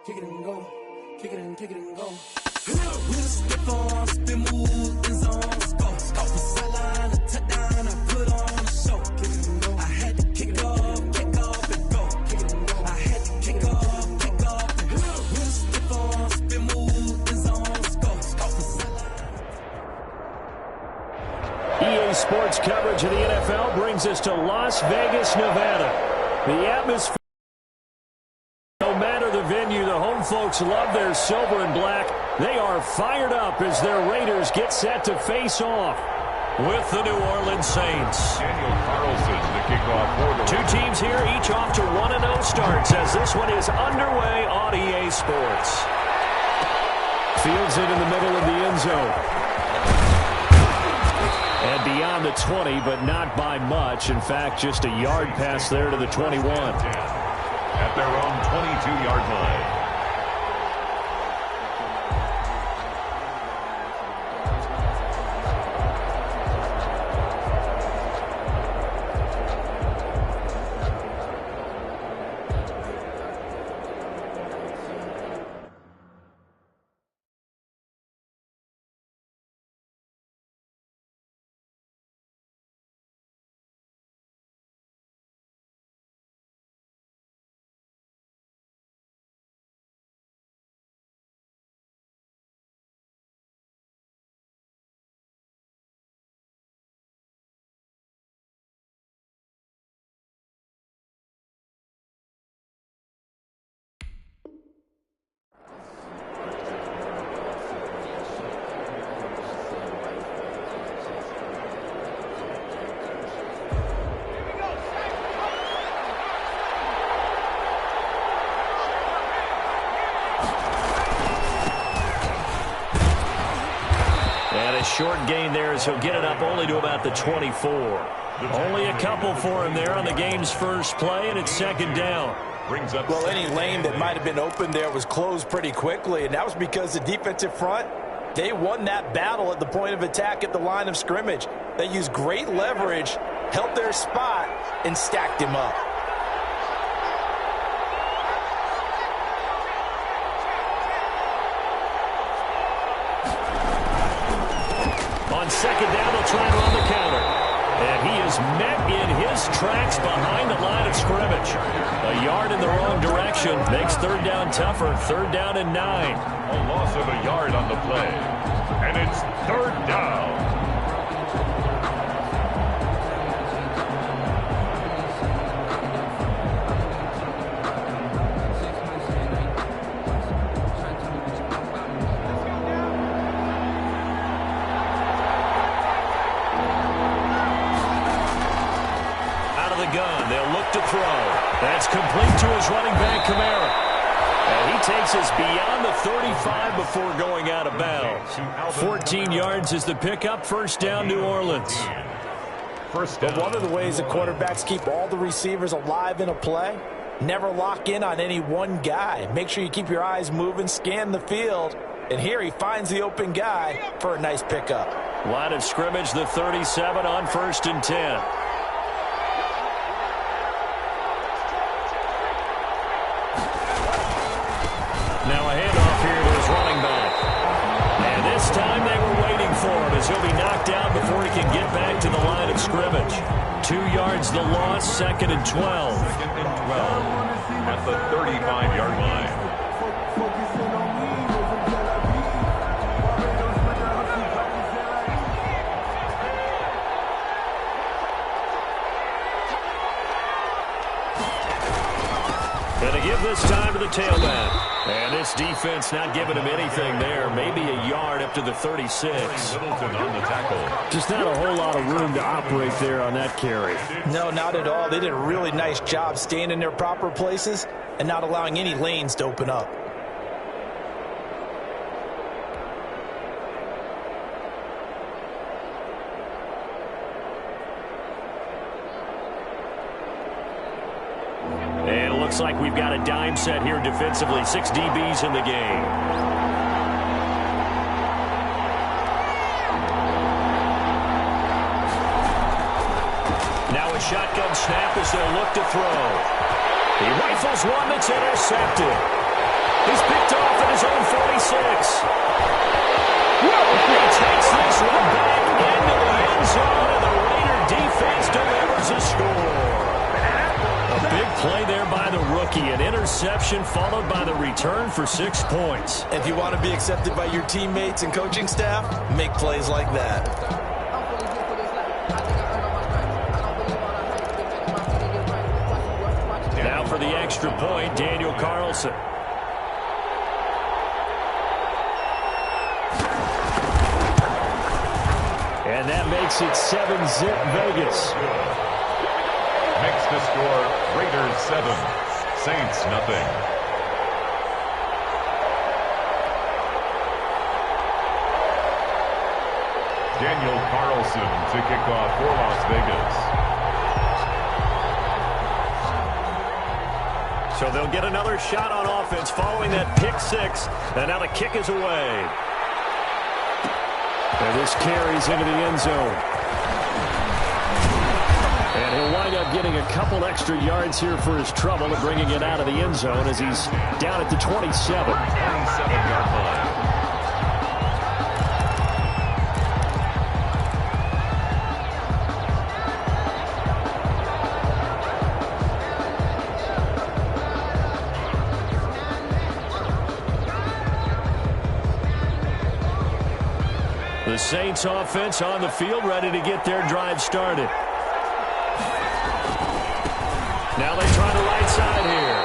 kick it and go, kick it and go. With a stiff on, spin move, in zone, score. Off the sideline, a touchdown, I put on a show. Kick it and go. I had to kick off and go. Kick it and go. I had to kick off and go. With a stiff on, spin move, in zone, score. Off the sideline. EA Sports coverage of the NFL brings us to Las Vegas, Nevada. The atmosphere. No matter the venue, the home folks love their silver and black. They are fired up as their Raiders get set to face off with the New Orleans Saints. Daniel Carlson, the kickoff for the two teams here, each off to 1-0 starts as this one is underway on EA Sports. Fields it in the middle of the end zone. And beyond the 20, but not by much. In fact, just a yard pass there to the 21. At their own 22-yard line. Short gain there as he'll get it up only to about the 24. Only a couple for him there on the game's first play, and it's second down. Well, any lane that might have been open there was closed pretty quickly, and that was because the defensive front, they won that battle at the point of attack at the line of scrimmage. They used great leverage, held their spot, and stacked him up. On second down, they'll try and run the counter. And he is met in his tracks behind the line of scrimmage. A yard in the wrong direction makes third down tougher. Third down and 9. A loss of a yard on the play. And it's third down. That's complete to his running back, Kamara. And he takes us beyond the 35 before going out of bounds. 14 yards is the pickup. First down, New Orleans. But one of the ways the quarterbacks keep all the receivers alive in a play, never lock in on any one guy. Make sure you keep your eyes moving, scan the field. And here he finds the open guy for a nice pickup. Line of scrimmage, the 37 on 1st and 10. Now a handoff here to his running back. And this time they were waiting for him as he'll be knocked down before he can get back to the line of scrimmage. 2 yards the loss, second and 12. Second and 12 at the 35-yard line. Going to give this time to the tailback. And this defense not giving him anything there. Maybe a yard up to the 36. Middleton on the tackle. Just not a whole lot of room to operate there on that carry. No, not at all. They did a really nice job staying in their proper places and not allowing any lanes to open up. And it looks like we've got a dime set here defensively. 6 DBs in the game. Now a shotgun snap as they'll look to throw. He rifles one that's intercepted. He's picked off at his own 46. He takes this one back into the end zone, and the Raider defense delivers a score. A big play there by the rookie. An interception followed by the return for 6 points. If you want to be accepted by your teammates and coaching staff, make plays like that. Now for the extra point, Daniel Carlson. And that makes it 7-zip Vegas. Makes the score Raiders 7, Saints nothing. Daniel Carlson to kick off for Las Vegas. So they'll get another shot on offense following that pick six. And now the kick is away. And this carries into the end zone. And he'll wind up getting a couple extra yards here for his trouble and bringing it out of the end zone as he's down at the 27. 27-yard line. The Saints offense on the field, ready to get their drive started. Now they try the right side here.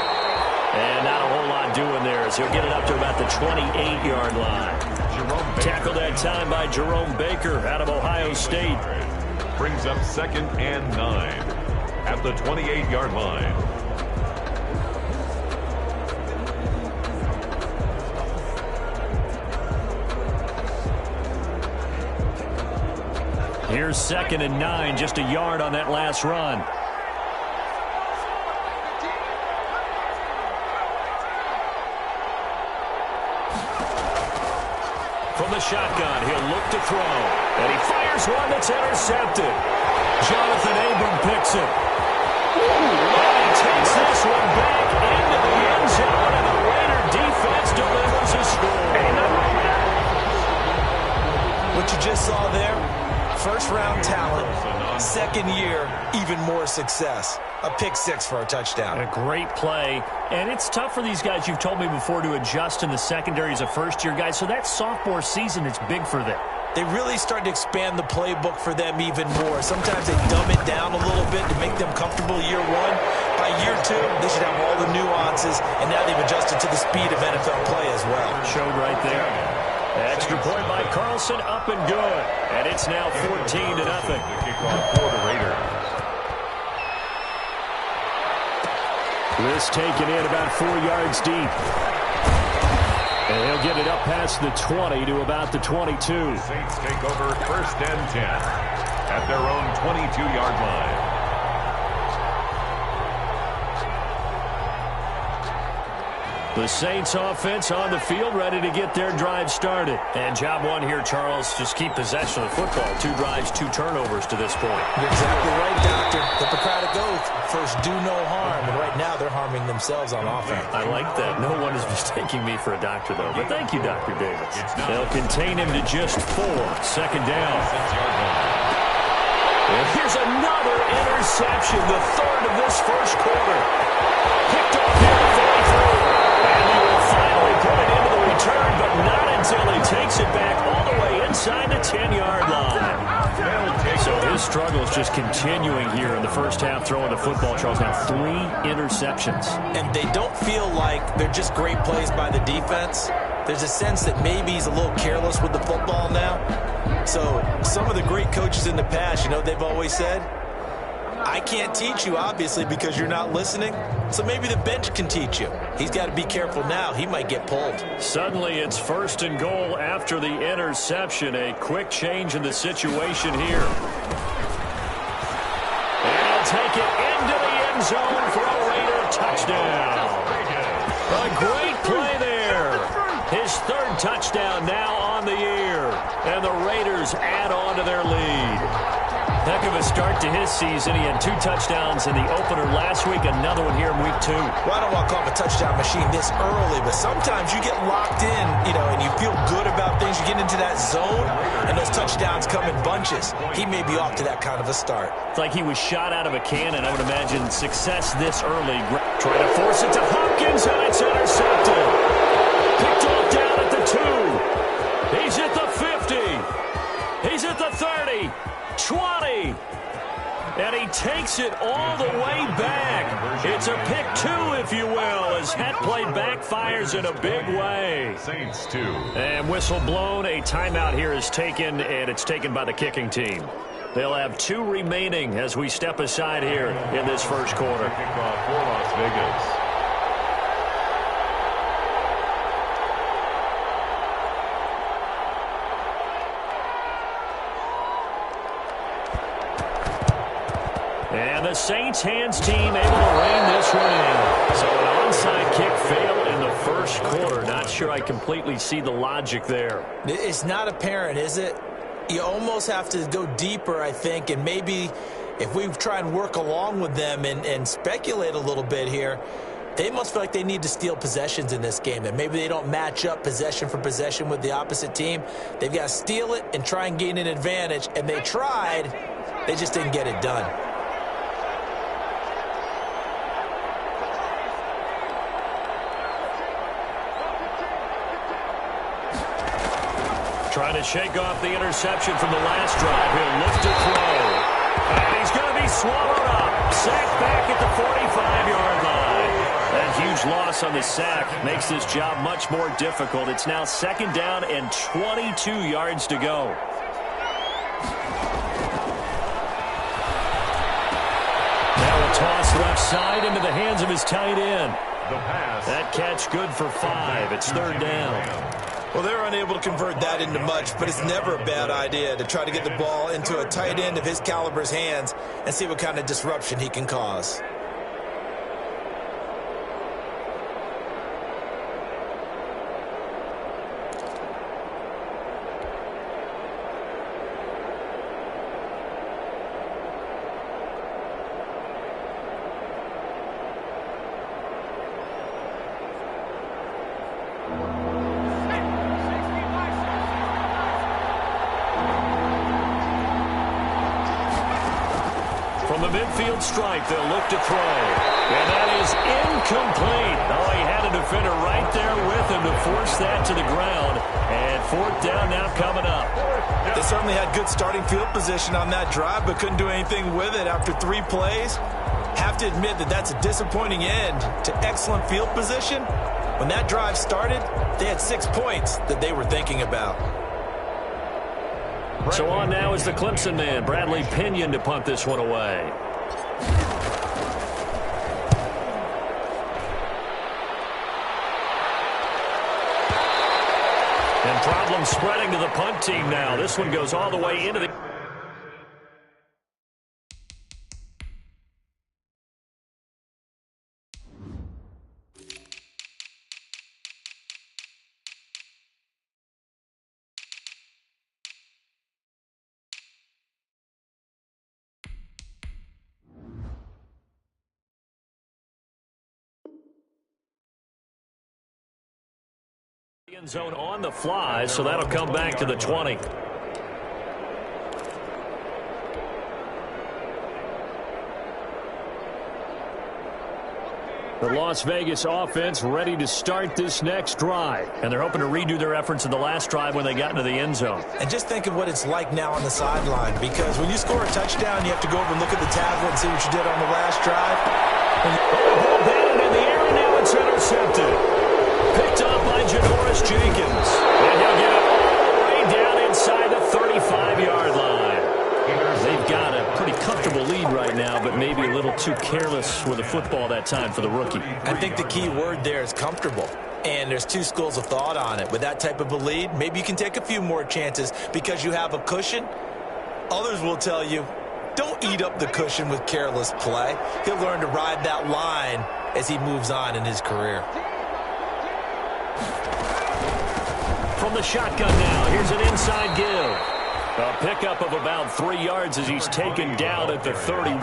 And not a whole lot doing there as he'll get it up to about the 28-yard line. Tackled that time by Jerome Baker out of Ohio State. Brings up 2nd and 9 at the 28-yard line. Here's 2nd and 9, just a yard on that last run. From the shotgun, he'll look to throw. And he fires one that's intercepted. Jonathan Abram picks it. And he takes this one back into the end zone, and the Raider defense delivers a score. What you just saw there, first-round talent, second year, even more success. A pick six for a touchdown. A great play. And it's tough for these guys, you've told me before, to adjust in the secondary as a first-year guy. So that sophomore season is big for them. They really start to expand the playbook for them even more. Sometimes they dumb it down a little bit to make them comfortable year one. By year two, they should have all the nuances, and now they've adjusted to the speed of NFL play as well. Showed right there. Extra point by Carlson, up and good. And it's now 14-0. The kickoff for the Raiders. This taken in about 4 yards deep. And he'll get it up past the 20 to about the 22. Saints take over 1st and 10 at their own 22-yard line. The Saints offense on the field, ready to get their drive started. And job one here, Charles, just keep possession of the football. 2 drives, 2 turnovers to this point. You're exactly right, Doctor. Hippocratic oath, first do no harm. And right now they're harming themselves on offense. I like that. No one is mistaking me for a doctor, though. But thank you, Dr. Davis. They'll contain him to just 4. 2nd down. 6-yard line. And here's another interception, the 3rd of this first quarter. Picked off here at 43. And he will finally put it into the return, but not until he takes it back all the way inside the 10-yard line. So his struggle is just continuing here in the first half, throwing the football, Charles. Now 3 interceptions. And they don't feel like they're just great plays by the defense. There's a sense that maybe he's a little careless with the football now. So some of the great coaches in the past, you know, they've always said, I can't teach you, obviously, because you're not listening. So maybe the bench can teach you. He's got to be careful now. He might get pulled. Suddenly it's 1st and goal after the interception. A quick change in the situation here. And he'll take it into the end zone for a Raider touchdown. A great play there. His 3rd touchdown now on the year. And the Raiders add on to their lead. Heck of a start to his season. He had 2 touchdowns in the opener last week, another one here in week 2. Well, I don't want to call him a touchdown machine this early, but sometimes you get locked in, and you feel good about things. You get into that zone, and those touchdowns come in bunches. He may be off to that kind of a start. It's like he was shot out of a cannon. I would imagine success this early. Trying to force it to Hopkins, and it's intercepted. Picked off down at the 2. He's at the 50. He's at the 30. 20. And he takes it all the way back. It's a pick 2, if you will, as that play backfires in a big way. Saints 2. And whistle blown. A timeout here is taken, and it's taken by the kicking team. They'll have 2 remaining as we step aside here in this first quarter. Kickoff for Las Vegas. And the Saints hands team able to rein this one in. So an onside kick failed in the first quarter. Not sure I completely see the logic there. It's not apparent, is it? You almost have to go deeper, I think, and maybe if we try and work along with them and speculate a little bit here, they must feel like they need to steal possessions in this game, that maybe they don't match up possession for possession with the opposite team. They've got to steal it and try and gain an advantage, and they tried. They just didn't get it done. Trying to shake off the interception from the last drive. He'll look to throw. And he's going to be swallowed up. Sacked back at the 45-yard line. That huge loss on the sack makes this job much more difficult. It's now 2nd down and 22 yards to go. Now a toss left side into the hands of his tight end. That catch good for 5. It's 3rd down. Well, they're unable to convert that into much, but it's never a bad idea to try to get the ball into a tight end of his caliber's hands and see what kind of disruption he can cause. From the midfield stripe, they'll look to throw. And that is incomplete. Oh, he had a defender right there with him to force that to the ground. And 4th down now coming up. They certainly had good starting field position on that drive, but couldn't do anything with it after 3 plays. Have to admit that that's a disappointing end to excellent field position. When that drive started, they had 6 points that they were thinking about. So on now is the Clemson man, Bradley Pinion, to punt this one away. And problems spreading to the punt team now. This one goes all the way into the... end zone on the fly, so that'll come back to the 20. The Las Vegas offense ready to start this next drive. And they're hoping to redo their efforts in the last drive when they got into the end zone. And just think of what it's like now on the sideline, because when you score a touchdown, you have to go over and look at the tablet and see what you did on the last drive. Ball batted in the air, and now it's intercepted. Picked up by Janoris Jenkins. And he'll get it all the way down inside the 35-yard line. They've got a pretty comfortable lead right now, but maybe a little too careless with the football that time for the rookie. I think the key word there is comfortable. And there's 2 schools of thought on it. With that type of a lead, maybe you can take a few more chances because you have a cushion. Others will tell you, don't eat up the cushion with careless play. He'll learn to ride that line as he moves on in his career. From the shotgun now, here's an inside give. A pickup of about 3 yards as he's taken down at the 31.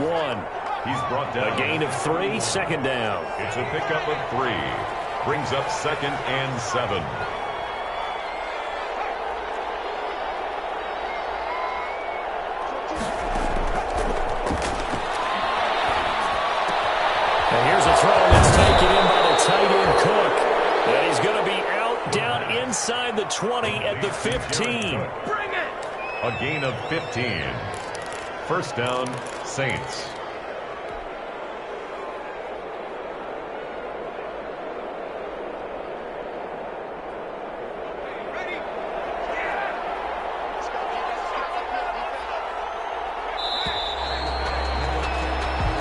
He's brought down. A gain of 3, second down. It's a pickup of 3. Brings up 2nd and 7. And here's a throw that's taken in by the tight end Cook. And he's going to be out down inside the 20 at the 15. A gain of 15. First down, Saints.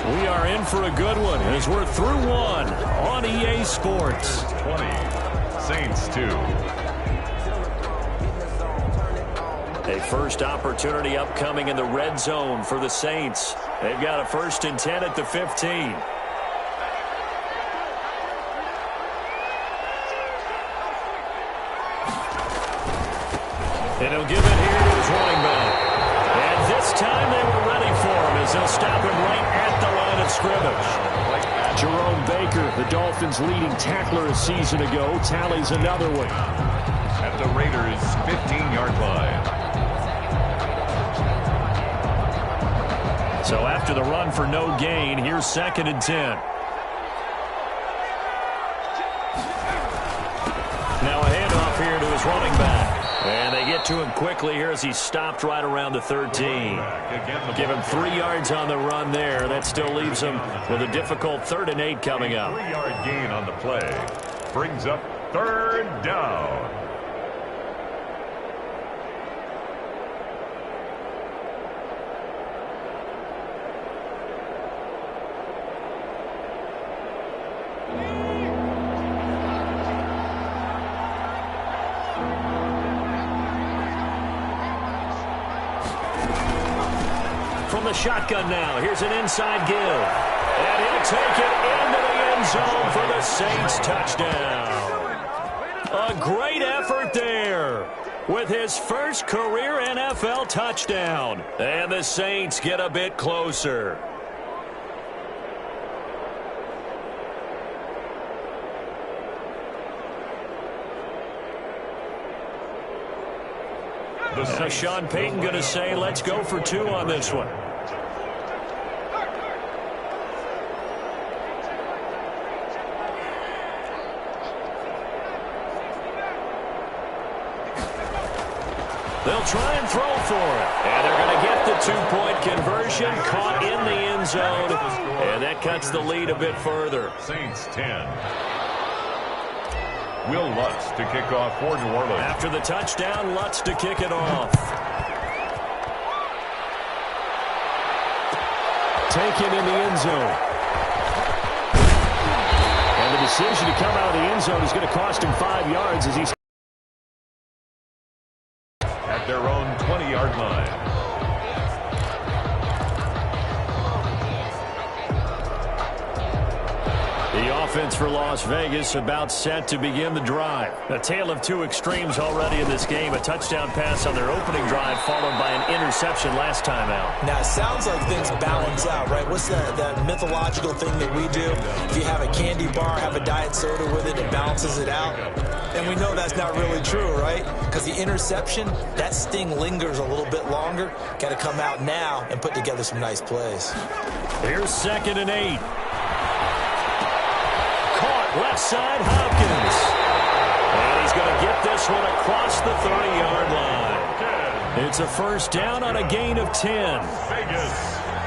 We are in for a good one as we're through one on EA Sports. 20, Saints 2. A first opportunity upcoming in the red zone for the Saints. They've got a 1st and 10 at the 15. And he'll give it here to his running back. And this time they were ready for him as they'll stop him right at the line of scrimmage. Jerome Baker, the Dolphins' leading tackler a season ago, tallies another one. At the Raiders' 15-yard line. So after the run for no gain, here's 2nd and 10. Now a handoff here to his running back. And they get to him quickly here as he's stopped right around the 13. Give him 3 yards on the run there. That still leaves him with a difficult 3rd and 8 coming up. 3-yard gain on the play. Brings up 3rd down. From the shotgun now, here's an inside give. And he'll take it into the end zone for the Saints touchdown. A great effort there with his first career NFL touchdown. And the Saints get a bit closer. Now Sean Payton going to say, let's go for 2 on this one. They'll try and throw for it. And they're going to get the 2-point conversion, caught in the end zone. And that cuts the lead a bit further. Saints 10. Will Lutz to kick off for New Orleans. After the touchdown, Lutz to kick it off. Taken in the end zone. And the decision to come out of the end zone is going to cost him 5 yards as he's at their own 20-yard line. The offense for Las Vegas about set to begin the drive. A tale of 2 extremes already in this game. A touchdown pass on their opening drive followed by an interception last time out. Now, it sounds like things balance out, right? What's that mythological thing that we do? If you have a candy bar, have a diet soda with it, it balances it out. And we know that's not really true, right? Because the interception, that sting lingers a little bit longer. Got to come out now and put together some nice plays. Here's 2nd and 8. Left side, Hopkins. And he's going to get this one across the 30-yard line. It's a first down on a gain of 10. Vegas.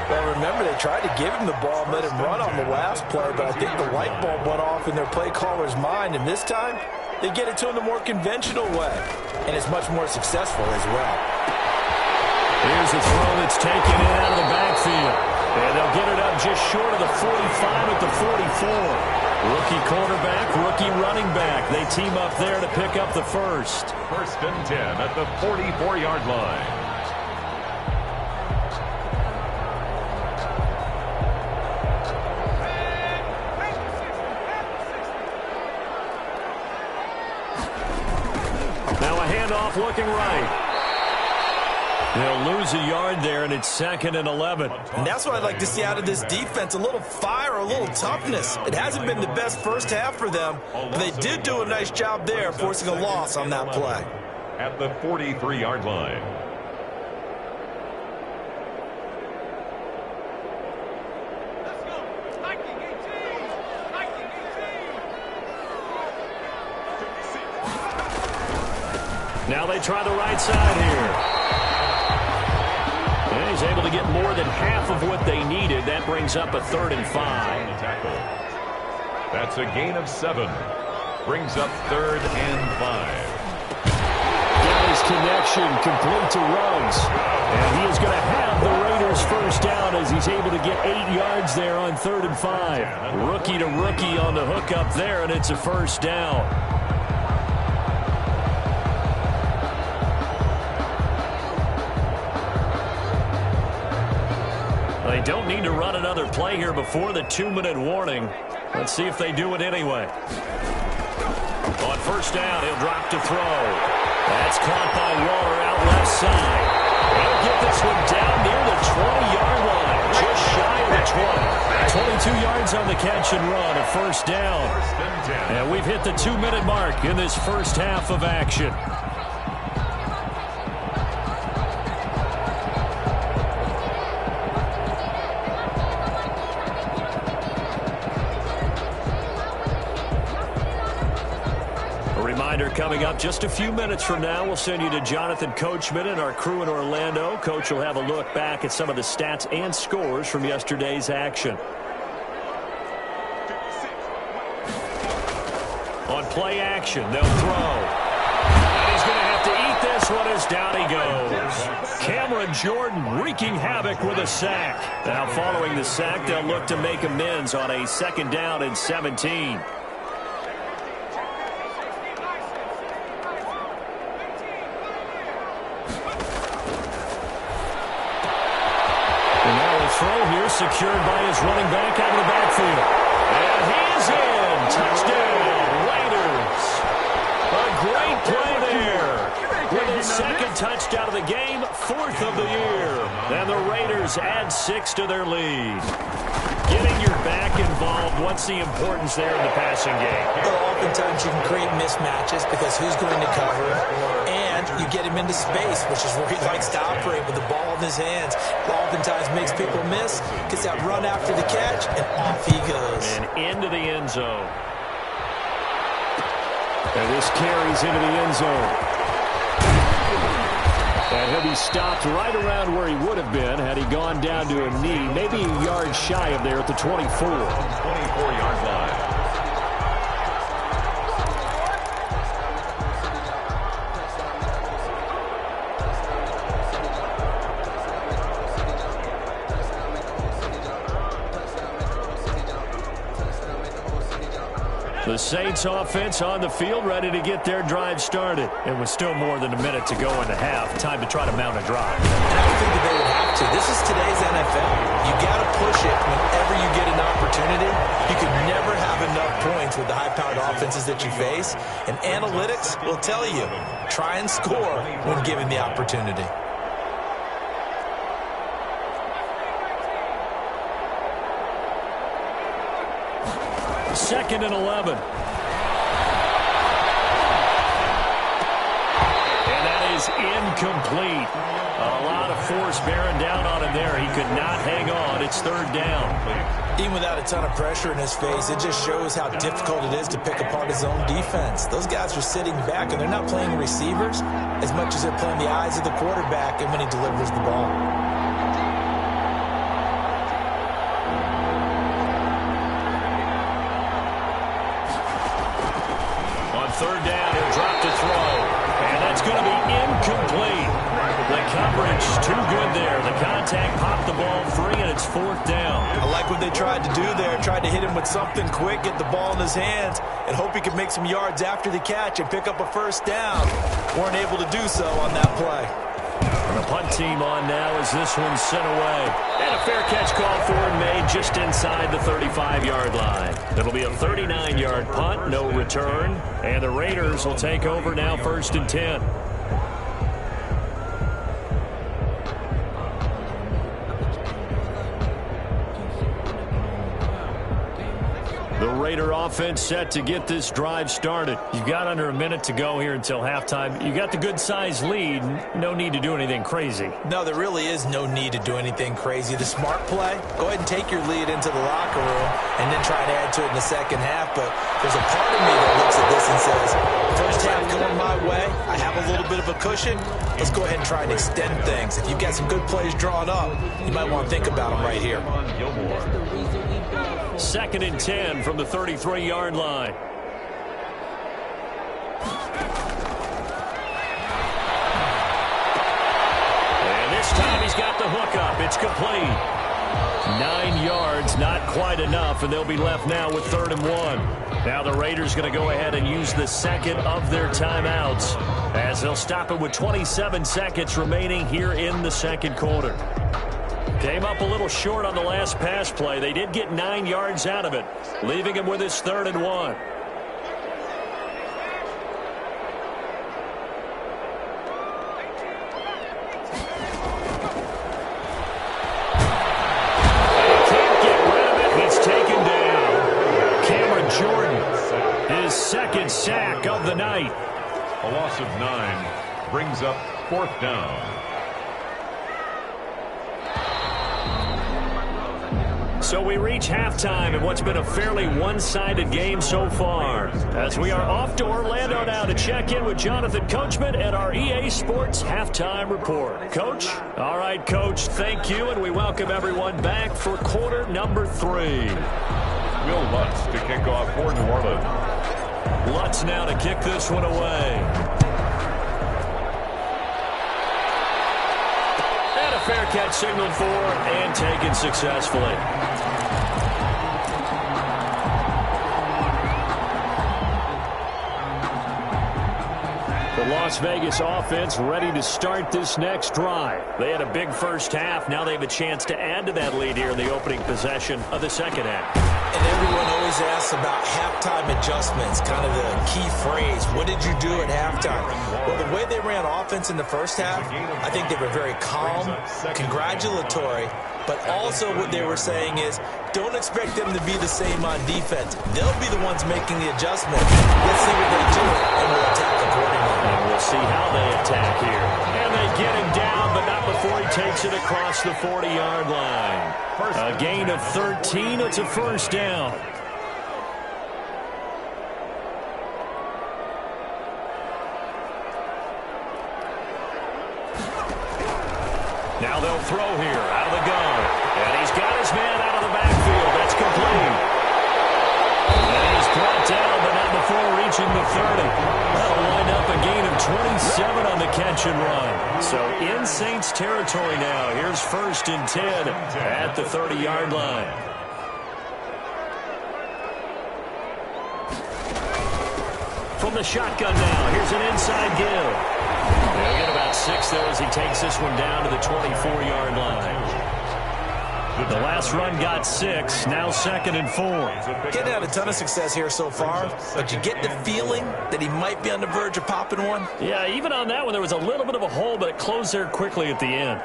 Well, remember, they tried to give him the ball and let him run on the last play, but I think the light bulb went off in their play caller's mind, and this time they get it to him the more conventional way, and it's much more successful as well. Here's a throw that's taken in out of the backfield. And they'll get it up just short of the 45 at the 44. Rookie quarterback, rookie running back. They team up there to pick up the first. 1st and 10 at the 44-yard line. Now a handoff looking right. They'll lose a yard there, and it's 2nd and 11. And that's what I'd like to see out of this defense, a little fire, a little toughness. It hasn't been the best first half for them, but they did do a nice job there, forcing a loss on that play. At the 43-yard line. Now they try the right side here. And he's able to get more than half of what they needed. That brings up a 3rd and 5. That's a gain of 7. Brings up 3rd and 5. Got his connection complete to Ruggs. And he is going to have the Raiders first down as he's able to get 8 yards there on 3rd and 5. Rookie to rookie on the hook up there, and it's a first down. They don't need to run another play here before the 2-minute warning. Let's see if they do it anyway. On first down, he'll drop to throw. That's caught by Waller out left side. He'll get this one down near the 20-yard line, just shy of the 20. 22 yards on the catch and run, a first down. And we've hit the 2-minute mark in this first half of action. Coming up just a few minutes from now, we'll send you to Jonathan Coachman and our crew in Orlando. Coach will have a look back at some of the stats and scores from yesterday's action. On play action, they'll throw. And he's going to have to eat this one as down he goes. Cameron Jordan wreaking havoc with a sack. Now following the sack, they'll look to make amends on a 2nd down and 17. Throw here secured by his running back out of the backfield. And he's in. Touchdown, Raiders. A great play there. With his 2nd touchdown of the game, 4th of the year. And the Raiders add 6 to their lead. Getting your back involved, what's the importance there in the passing game? Well, oftentimes you can create mismatches because who's going to cover, and you get him into space, which is where he likes to operate with the ball in his hands. Oftentimes makes people miss, gets that run after the catch, and off he goes. And into the end zone. And this carries into the end zone. And he'll be stopped right around where he would have been had he gone down to a knee, maybe a yard shy of there at the 24. 24-yard line. The Saints offense on the field, ready to get their drive started. It was still more than a minute to go in the half. Time to try to mount a drive. And I don't think that they would have to. This is today's NFL. You got to push it whenever you get an opportunity. You can never have enough points with the high-powered offenses that you face. And analytics will tell you, try and score when given the opportunity. 2nd and 11. And that is incomplete. A lot of force bearing down on him there. He could not hang on. It's 3rd down. Even without a ton of pressure in his face, it just shows how difficult it is to pick apart his own defense. Those guys are sitting back, and they're not playing receivers as much as they're playing the eyes of the quarterback and when he delivers the ball. On 3rd down, he'll drop to throw. And that's going to be incomplete. The coverage too good there. The contact popped the ball free, and it's 4th down. I like what they tried to do there. Tried to hit him with something quick, get the ball in his hands, and hope he could make some yards after the catch and pick up a first down. Weren't able to do so on that play. And the punt team on now as this one's sent away. And a fair catch called for and made just inside the 35-yard line. It'll be a 39-yard punt, no return. And the Raiders will take over now 1st and 10. Raider offense set to get this drive started. You've got under a minute to go here until halftime. You got the good-sized lead. No need to do anything crazy. No, there really is no need to do anything crazy. The smart play, go ahead and take your lead into the locker room and then try to add to it in the second half. But there's a part of me that looks at this and says, first half going my way, I have a little bit of a cushion. Let's go ahead and try and extend things. If you've got some good plays drawn up, you might want to think about them right here. 2nd and 10 from the 33-yard line. And this time he's got the hook up. It's complete. 9 yards, not quite enough, and they'll be left now with 3rd and 1. Now the Raiders going to go ahead and use the second of their timeouts as they'll stop it with 27 seconds remaining here in the second quarter. Came up a little short on the last pass play. They did get 9 yards out of it, leaving him with his 3rd and 1. Second sack of the night. A loss of 9 brings up 4th down. So we reach halftime in what's been a fairly one-sided game so far, as we are off to Orlando now to check in with Jonathan Coachman at our EA Sports Halftime Report. Coach? All right, Coach, thank you, and we welcome everyone back for quarter number 3. Will Lutz to kick off for New Orleans. Lutz now to kick this one away. And a fair catch signaled for and taken successfully. The Las Vegas offense ready to start this next drive. They had a big first half. Now they have a chance to add to that lead here in the opening possession of the second half. And everyone always asks about halftime adjustments, kind of the key phrase. What did you do at halftime? Well, the way they ran offense in the first half, I think they were very calm, congratulatory, but also what they were saying is, don't expect them to be the same on defense. They'll be the ones making the adjustment. Let's see what they do, and we'll attack accordingly. And we'll see how they attack here. And they get him down, but not before he takes it across the 40-yard line. A gain of 13. It's a first down. Now they'll throw here out of the gun. And he's got his man out of the backfield. That's complete. And he's brought down, but not before reaching the 30. That'll wind up a gain of 27 on the catch and run. So in Saints territory now. Here's 1st and 10 at the 30-yard line. From the shotgun now, here's an inside give. They'll get about 6 there as he takes this one down to the 24-yard line. The last run got 6, now 2nd and 4. Getting out a ton of success here so far, but you get the feeling that he might be on the verge of popping one. Yeah, even on that one, there was a little bit of a hole, but it closed there quickly at the end.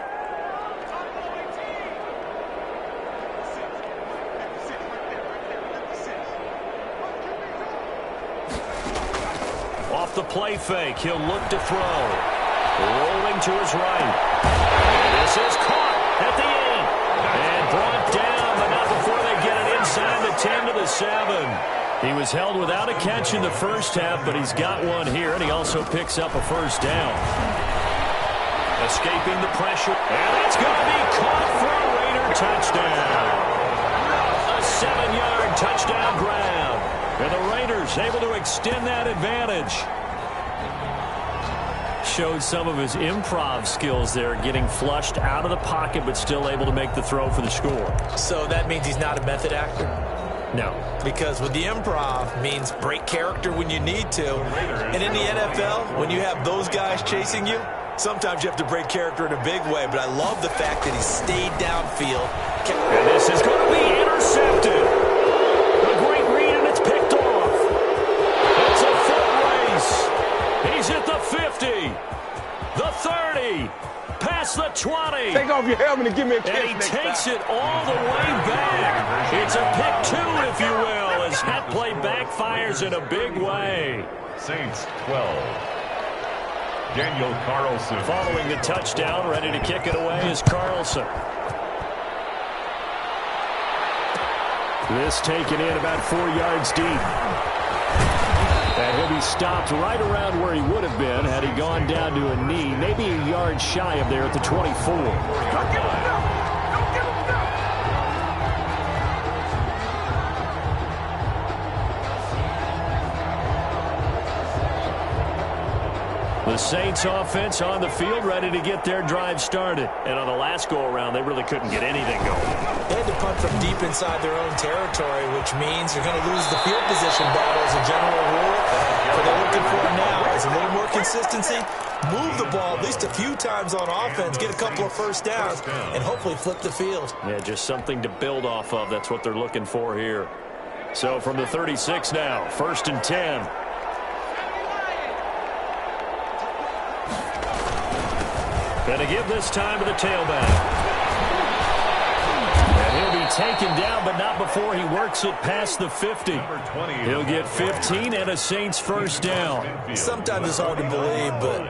Off the play fake, he'll look to throw. Rolling to his right. This is caught at the end. And brought down, but not before they get it inside the 10 to the 7. He was held without a catch in the first half, but he's got one here, and he also picks up a first down. Escaping the pressure, and it's going to be caught for a Raider touchdown. A 7-yard touchdown grab. And the Raiders able to extend that advantage. Showed some of his improv skills there, getting flushed out of the pocket, but still able to make the throw for the score. So that means he's not a method actor? No. Because with the improv means break character when you need to. And in the NFL, when you have those guys chasing you, sometimes you have to break character in a big way. But I love the fact that he stayed downfield. And this is going to be intercepted. A great read, and it's picked off. It's a foot race. He's at the 50, the 30, past the 20. Take off your helmet and give me a kiss. And he takes it all the way back. It's a pick 2, if you will, as at backfires in a big way. Saints 12. Daniel Carlson. Following the touchdown, ready to kick it away is Carlson. This taken in about 4 yards deep. And he'll be stopped right around where he would have been had he gone down to a knee, maybe a yard shy of there at the 24. The Saints offense on the field ready to get their drive started. And on the last go-around, they really couldn't get anything going. They had to punt from deep inside their own territory, which means you're going to lose the field position battle as a general rule. What they're looking for now is a little more consistency, move the ball at least a few times on offense, get a couple of first downs, and hopefully flip the field. Yeah, just something to build off of. That's what they're looking for here. So from the 36 now, 1st and 10. Going to give this time to the tailback. And he'll be taken down, but not before he works it past the 50. He'll get 15 and a Saints first down. Sometimes it's hard to believe, but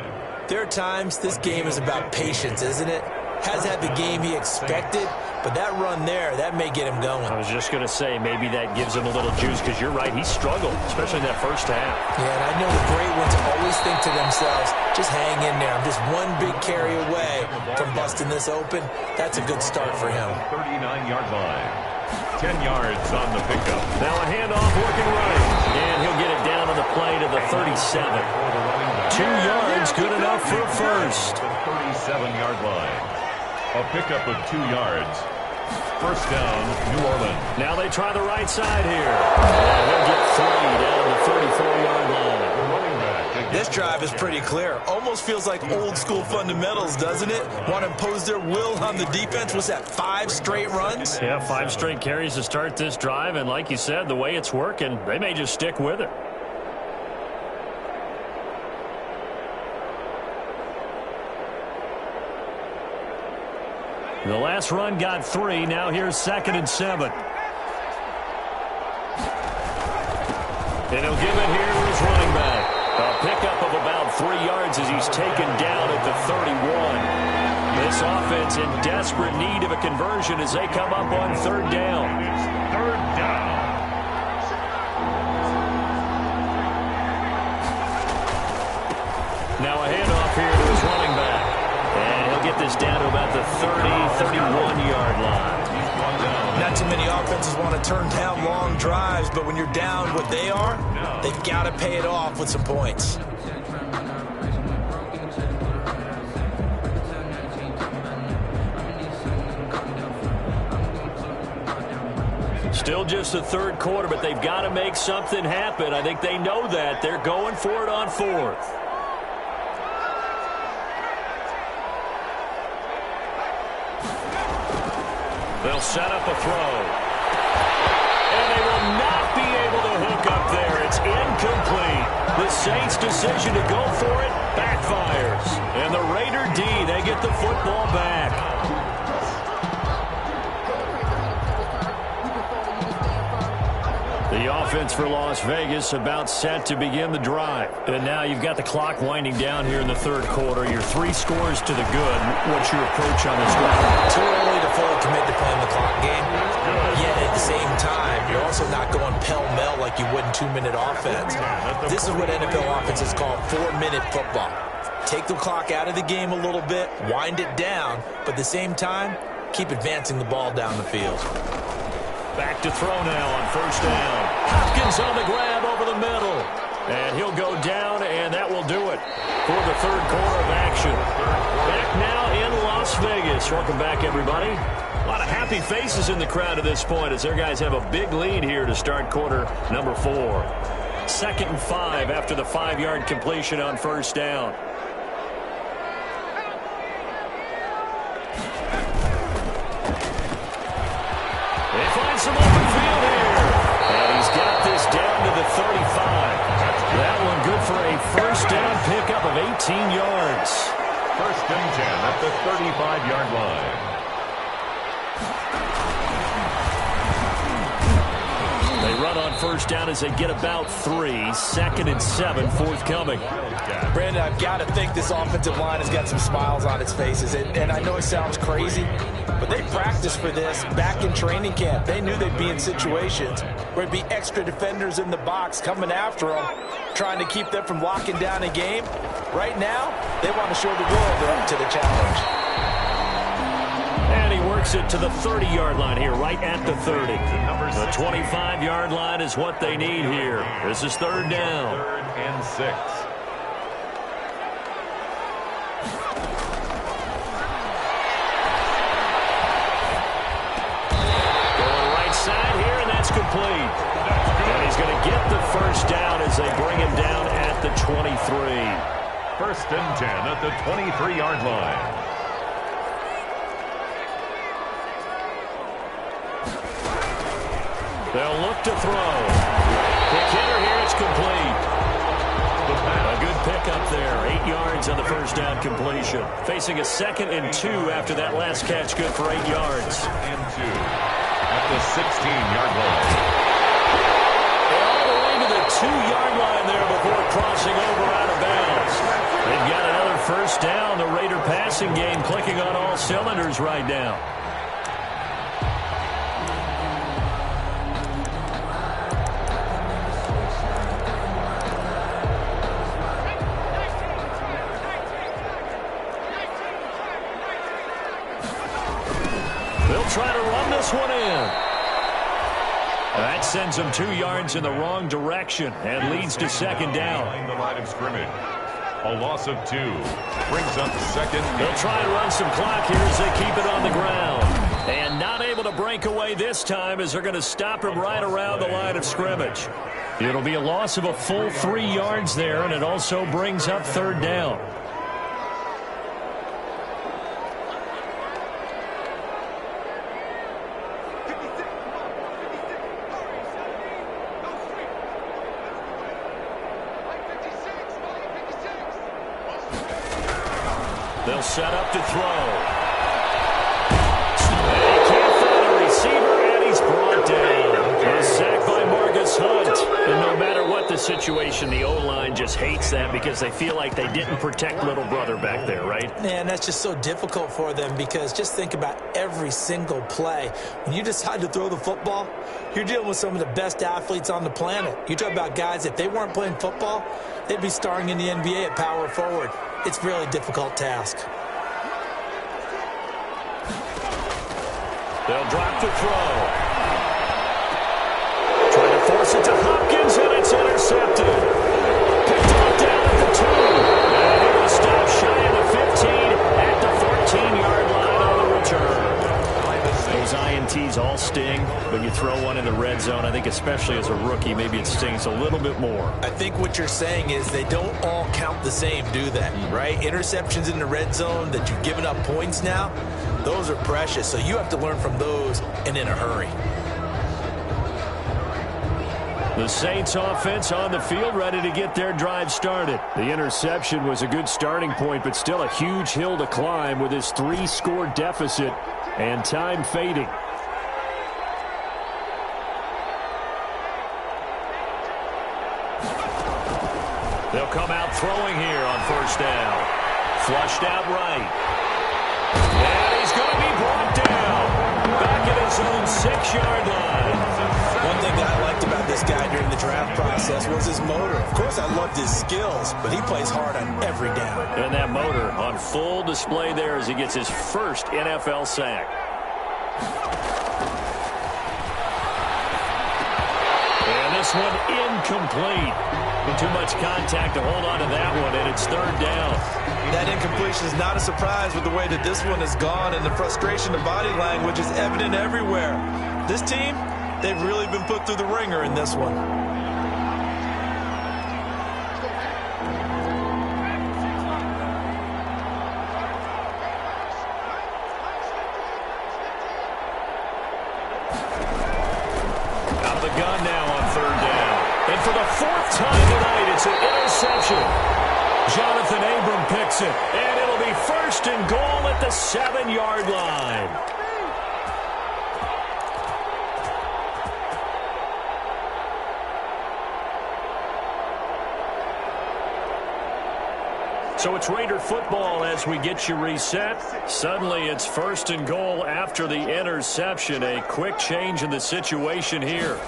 there are times this game is about patience, isn't it? Has had the game he expected, but that run there, that may get him going. I was just going to say, maybe that gives him a little juice, because you're right, he struggled, especially in that first half. Yeah, and I know the great ones always think to themselves, just hang in there. I'm just one big carry away from busting this open. That's a good start for him. 39-yard line. 10 yards on the pickup. Now a handoff working right, and he'll get it down on the play to the 37. 2 yards, good enough for a first. The 37-yard line. A pickup of 2 yards. First down, New Orleans. Now they try the right side here. And he'll get 3 down the 34-yard line. This drive is pretty clear. Almost feels like old school fundamentals, doesn't it? Want to impose their will on the defense. Was that 5 straight runs? Yeah, 5 straight carries to start this drive. And like you said, the way it's working, they may just stick with it. The last run got 3. Now here's 2nd and 7. And he'll give it here to his running back. A pickup of about 3 yards as he's taken down at the 31. This offense in desperate need of a conversion as they come up on 3rd down. It's 3rd down. Now a handoff here to his running back. And he'll get this down to about the 31-yard line. Not too many offenses want to turn down long drives, but when you're down what they are, they've got to pay it off with some points. Still just the 3rd quarter, but they've got to make something happen. I think they know that. They're going for it on 4th. They'll set up a throw. And they will not be able to hook up there. It's incomplete. The Saints' decision to go for it backfires. And the Raider D, they get the football back. The offense for Las Vegas about set to begin the drive. And now you've got the clock winding down here in the 3rd quarter. You're 3 scores to the good. What's your approach on this drive? Too early to fully commit to playing the clock game. Yet at the same time, you're also not going pell-mell like you would in 2-minute offense. This is what NFL offenses call 4-minute football. Take the clock out of the game a little bit, wind it down, but at the same time, keep advancing the ball down the field. Back to throw now on 1st down. Hopkins on the grab over the middle. And he'll go down, and that will do it for the 3rd quarter of action. Back now in Las Vegas. Welcome back, everybody. A lot of happy faces in the crowd at this point as their guys have a big lead here to start quarter number 4. 2nd and 5 after the 5-yard completion on 1st down. They find some open field here. And he's got this down to the 35. That one good for a 1st down pickup of 18 yards. 1st and 10 at the 35-yard line. They run run on first down as they get about 3. 2nd and 7 forthcoming. Brandon, I've got to think this offensive line has got some smiles on its faces. And I know it sounds crazy, but they practiced for this back in training camp. They knew they'd be in situations where there'd be extra defenders in the box coming after them, trying to keep them from locking down a game. Right now, they want to show the world they're up to the challenge. And he works it to the 30-yard line here, right at the 30. The 25-yard line is what they need here. This is 3rd down. 3rd and 6. Going right side here, and that's complete. And he's going to get the first down as they bring him down at the 23. 1st and 10 at the 23-yard line. They'll look to throw. Pick hitter here, it's complete. A good pickup there. 8 yards on the first down completion. Facing a 2nd and 2 after that last catch, good for 8 yards. 2nd and 2 at the 16-yard line. All the way to the 2-yard line there before crossing over out of bounds. They've got another first down. The Raider passing game clicking on all cylinders right now. Try to run this one in. That sends them 2 yards in the wrong direction and leads to 2nd down. The line of scrimmage. A loss of 2. Brings up 2nd. They'll try to run some clock here as they keep it on the ground. And not able to break away this time as they're going to stop him right around the line of scrimmage. It'll be a loss of a full 3 yards there, and it also brings up 3rd down. They'll set up to throw. They can't find a receiver, and he's brought down. A sack by Marcus Hunt. And no matter what the situation, the O-line just hates that because they feel like they didn't protect little brother back there, right? Man, that's just so difficult for them because just think about every single play. When you decide to throw the football, you're dealing with some of the best athletes on the planet. You talk about guys, if they weren't playing football, they'd be starring in the NBA at power forward. It's a really difficult task. They'll drop to throw. Trying to force it to Hopkins, and it's intercepted. Picked off down at the 2. And it will stop shy of the 15 at the 14-yard line on the return. Those INTs all sting, but you throw one in the red zone, I think especially as a rookie, maybe it stings a little bit more. I think what you're saying is they don't all count the same, do they? Right? Interceptions in the red zone that you've given up points now, those are precious. So you have to learn from those and in a hurry. The Saints offense on the field ready to get their drive started. The interception was a good starting point, but still a huge hill to climb with his 3-score deficit and time fading. They'll come out throwing here on first down. Flushed out right. And he's going to be brought down. Back at his own 6-yard line. One thing that I liked about this guy during the draft process was his motor. Of course, I loved his skills, but he plays hard on every down. And that motor on full display there as he gets his first NFL sack. And this one incomplete. Too much contact to hold on to that one, and it's 3rd down. That incompletion is not a surprise with the way that this one has gone, and the frustration of body language is evident everywhere. This team, they've really been put through the ringer in this one. Out of the gun now on 3rd down. And for the 4th time tonight, it's an interception. Jonathan Abram picks it, and it'll be 1st and goal at the 7-yard line. So it's Raider football as we get you reset. Suddenly it's 1st and goal after the interception. A quick change in the situation here.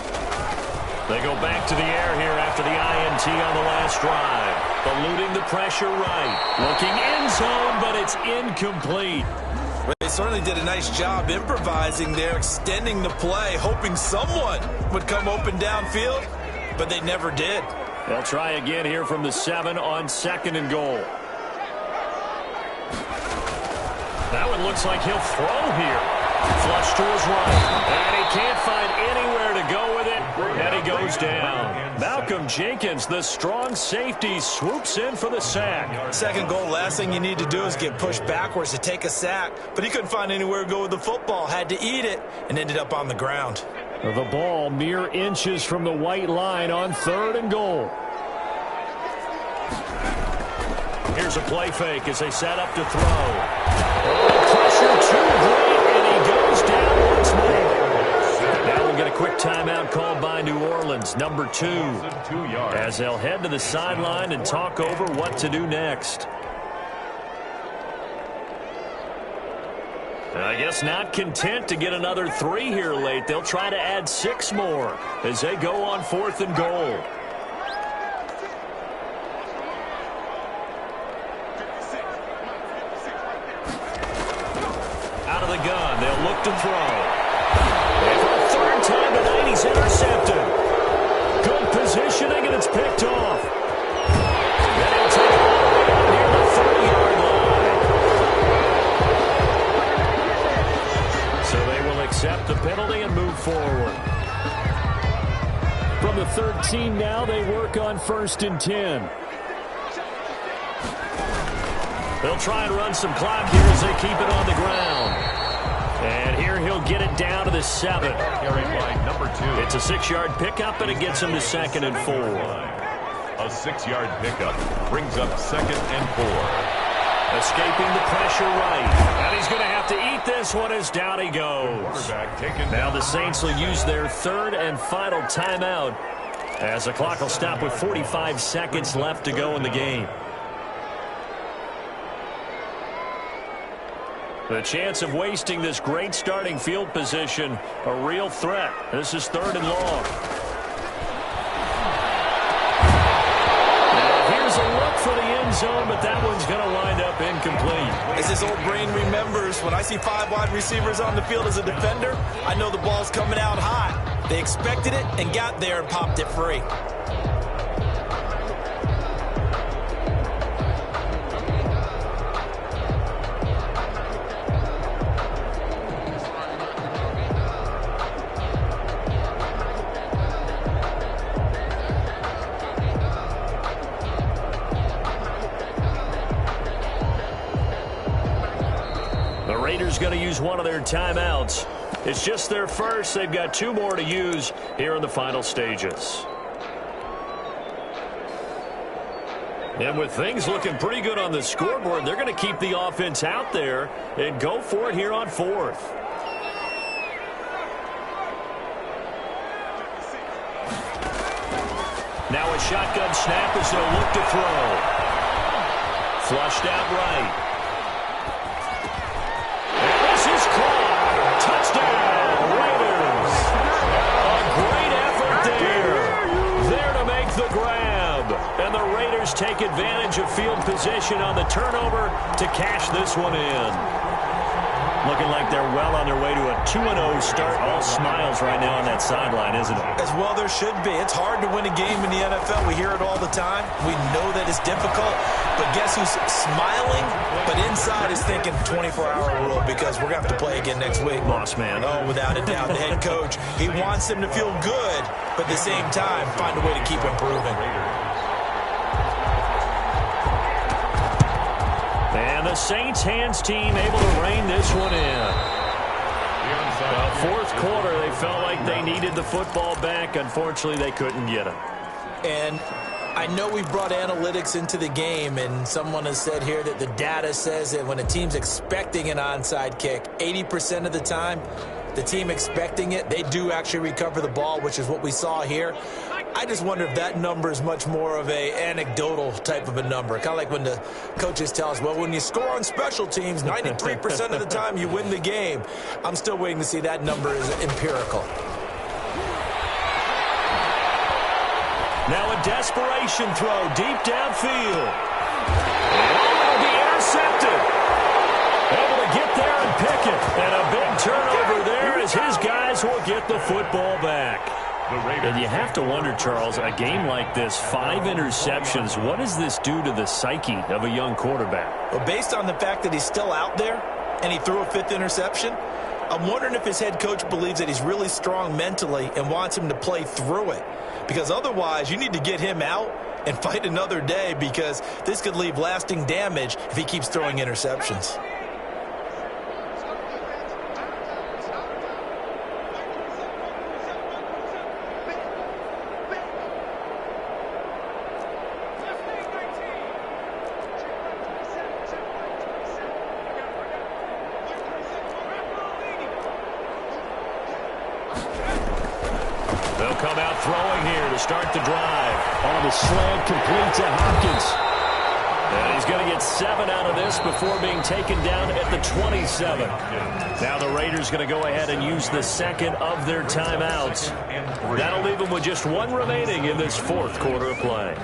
They go back to the air here after the INT on the last drive. Eluding the pressure right. Looking end zone, but it's incomplete. They certainly did a nice job improvising there, extending the play, hoping someone would come open downfield, but they never did. They'll try again here from the 7 on 2nd and goal. That one looks like he'll throw here. Flush to his right. And he can't find anywhere to go with it. And he goes down. Malcolm Jenkins, the strong safety, swoops in for the sack. 2nd goal, last thing you need to do is get pushed backwards to take a sack. But he couldn't find anywhere to go with the football. Had to eat it and ended up on the ground. The ball mere inches from the white line on 3rd and goal. Here's a play fake as they set up to throw. Oh, pressure too great, and he goes down once more. Now we'll get a quick timeout called by New Orleans, number 2, as they'll head to the sideline and talk over what to do next. I guess not content to get another 3 here late. They'll try to add 6 more as they go on 4th and goal. Out of the gun, they'll look to throw. And for the 3rd time tonight, he's intercepted. Good positioning, and it's picked off. And he'll take it all the way out near the 30-yard line. So they will accept the penalty and move forward. From the 13 now, they work on 1st and 10. They'll try and run some clock here as they keep it on the ground. And here he'll get it down to the 7. Carried by number 2. It's a 6-yard pickup, and it gets him to 2nd and 4. A 6-yard pickup brings up 2nd and 4. Escaping the pressure right. And he's going to have to eat this one as down he goes. Now the Saints will use their 3rd and final timeout as the clock will stop with 45 seconds left to go in the game. The chance of wasting this great starting field position, a real threat. This is 3rd and long. Now here's a look for the end zone, but that one's going to wind up incomplete. As his old brain remembers, when I see 5 wide receivers on the field as a defender, I know the ball's coming out hot. They expected it and got there and popped it free. Going to use one of their timeouts. It's just their first. They've got 2 more to use here in the final stages. And with things looking pretty good on the scoreboard, they're going to keep the offense out there and go for it here on 4th. Now a shotgun snap as they'll look to throw. Flushed out right. Touchdown, Raiders. A great effort there to make the grab. And the Raiders take advantage of field position on the turnover to cash this one in. Looking like they're well on their way to a 2-0 start. All smiles right now on that sideline, isn't it? As well there should be. It's hard to win a game in the NFL. We hear it all the time. We know that it's difficult. But guess who's smiling, but inside is thinking 24-hour rule because we're going to have to play again next week. Boss man. Oh, without a doubt, the head coach. He wants them to feel good, but at the same time, find a way to keep improving. And the Saints hands team able to rein this one in. Fourth quarter, they felt like they needed the football back. Unfortunately, they couldn't get it. And I know we brought analytics into the game, and someone has said here that the data says that when a team's expecting an onside kick, 80% of the time, the team expecting it, they do actually recover the ball, which is what we saw here. I just wonder if that number is much more of a anecdotal type of a number. Kind of like when the coaches tell us, well, when you score on special teams, 93% of the time you win the game. I'm still waiting to see that number is empirical. Now a desperation throw deep downfield. Oh, it'll be intercepted. Able to get there and pick it. And a big turnover there as his guys will get the football back. And you have to wonder, Charles, a game like this, 5 interceptions, what does this do to the psyche of a young quarterback? Well, based on the fact that he's still out there and he threw a 5th interception, I'm wondering if his head coach believes that he's really strong mentally and wants him to play through it. Because otherwise, you need to get him out and fight another day, because this could leave lasting damage if he keeps throwing interceptions. They'll come out throwing here to start the drive. On the slant, complete to Hopkins. And he's going to get 7 out of this before being taken down at the 27. Now the Raiders going to go ahead and use the second of their timeouts. That'll leave them with just 1 remaining in this 4th quarter of play.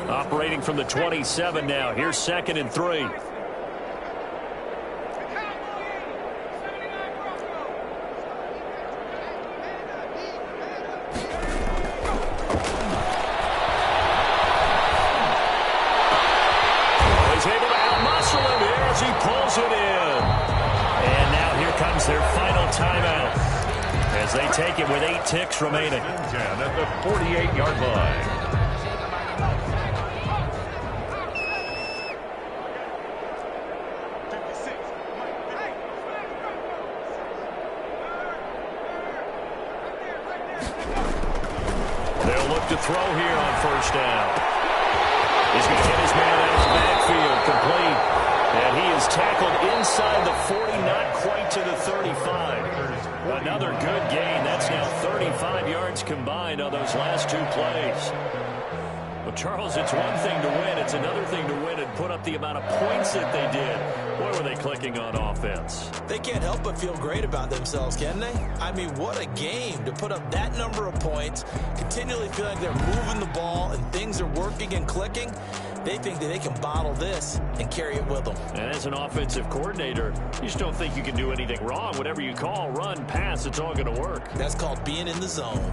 Operating from the 27 now. Here's 2nd and 3. Their final timeout as they take it with 8 ticks remaining. At the 48-yard line. They'll look to throw here on 1st down. He's going to hit his man out of the backfield, complete. And he is tackled inside the 40, not quite to the 35. Another good gain. That's now 35 yards combined on those last 2 plays. Well, Charles, it's one thing to win. It's another thing to win and put up the amount of points that they did. Boy, were they clicking on offense. They can't help but feel great about themselves, can they? I mean, what a game to put up that number of points, continually feeling like they're moving the ball and things are working and clicking. They think that they can bottle this and carry it with them. And as an offensive coordinator, you just don't think you can do anything wrong. Whatever you call, run, pass, it's all going to work. That's called being in the zone.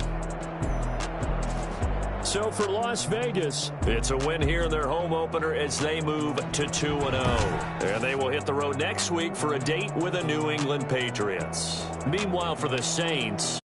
So for Las Vegas, it's a win here in their home opener as they move to 2-0. And they will hit the road next week for a date with the New England Patriots. Meanwhile, for the Saints,